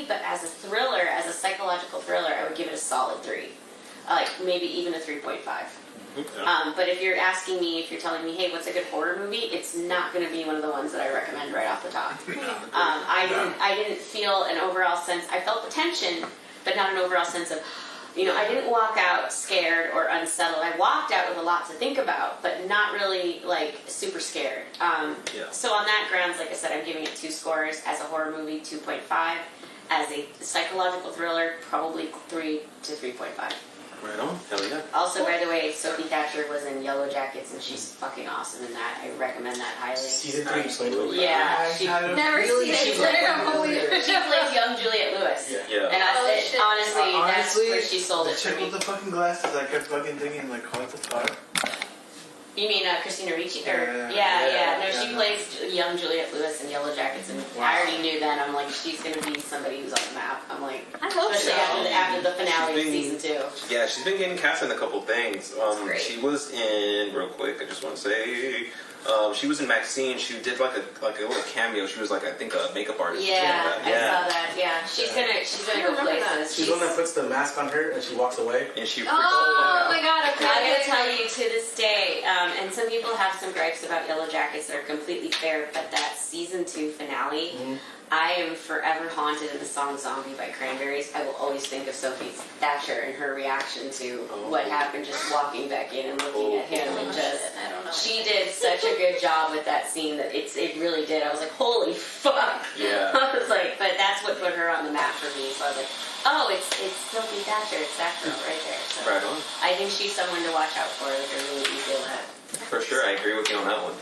but as a thriller, as a psychological thriller, I would give it a solid 3. Like, maybe even a 3.5. Okay. But if you're asking me, if you're telling me, hey, what's a good horror movie, it's not going to be one of the ones that I recommend right off the top. I didn't feel an overall sense. I felt the tension, but not an overall sense of, I didn't walk out scared or unsettled. I walked out with a lot to think about, but not really, like, super scared. So on that grounds, like I said, I'm giving it 2 scores. As a horror movie, 2.5. As a psychological thriller, probably 3 to 3.5. Right on. Hell yeah. Also, by the way, Sophie Thatcher was in Yellow Jackets, and she's fucking awesome in that. I recommend that highly. Season 3. Absolutely. Yeah, Never seen it. she plays young Juliette Lewis. Yeah. And honestly, that's where she sold the it for chick me. with the fucking glasses, I kept fucking thinking, like, what the fuck? You mean Christina Ricci? Yeah. No, she plays young Juliette Lewis in Yellow Jackets, and I already knew then. I'm like, she's gonna be somebody who's on the map. I'm like, I hope so. especially after the finale of season 2. Yeah, she's been getting cast in a couple things. Great. She was in, real quick, I just want to say, she was in Maxine. She did like a little cameo. She was like, I think, a makeup artist. Yeah, I saw that. Yeah, she's gonna go places. She's the one that puts the mask on her and she walks away. And she. Oh my god! I'm gonna tell you to this day, and some people have some gripes about Yellow Jackets that are completely fair, but that season 2 finale, I am forever haunted in the song "Zombie" by Cranberries. I will always think of Sophie Thatcher and her reaction to what happened, just walking back in and looking at him, and just I don't know. she did such a good job with that scene that it really did. I was like, holy fuck! Yeah. I was like, but that's what put her on the map for me. So I was like, oh, it's Sophie Thatcher. It's that girl right there. So Right on. I think she's someone to watch out for. Like a really easy lap. For sure, I agree with you on that one.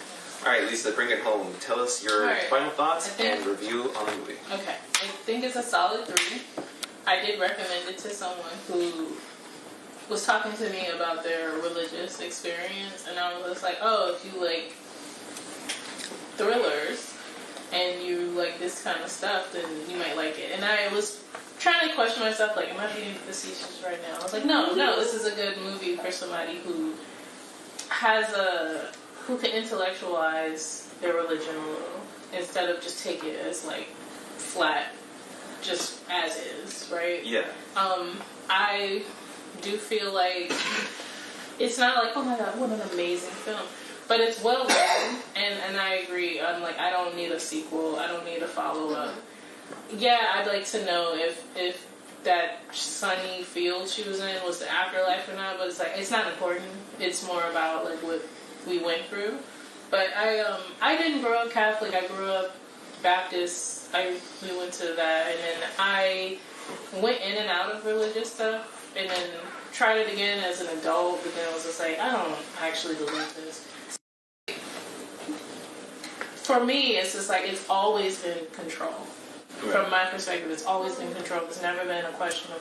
All right, Leesa, bring it home. Tell us your final thoughts and review on the movie. Okay, I think it's a solid 3. I did recommend it to someone who was talking to me about their religious experience, and I was just like, oh, if you like thrillers and you like this kind of stuff, then you might like it. And I was trying to question myself, like, am I being facetious right now? I was like, no, this is a good movie for somebody who who can intellectualize their religion a little, instead of just take it as, like, flat, just as is, right? Yeah. I do feel like it's not like, oh my god, what an amazing film. But it's well written, and I agree. I'm like, I don't need a sequel. I don't need a follow-up. Yeah, I'd like to know if that sunny field she was in was the afterlife or not, but it's like, it's not important. It's more about, like, what we went through. But I didn't grow up Catholic. I grew up Baptist. We went to that, and then I went in and out of religious stuff, and then tried it again as an adult, but then I was just like, I don't actually believe this. For me, it's just like, it's always been control. From my perspective, it's always been control. It's never been a question of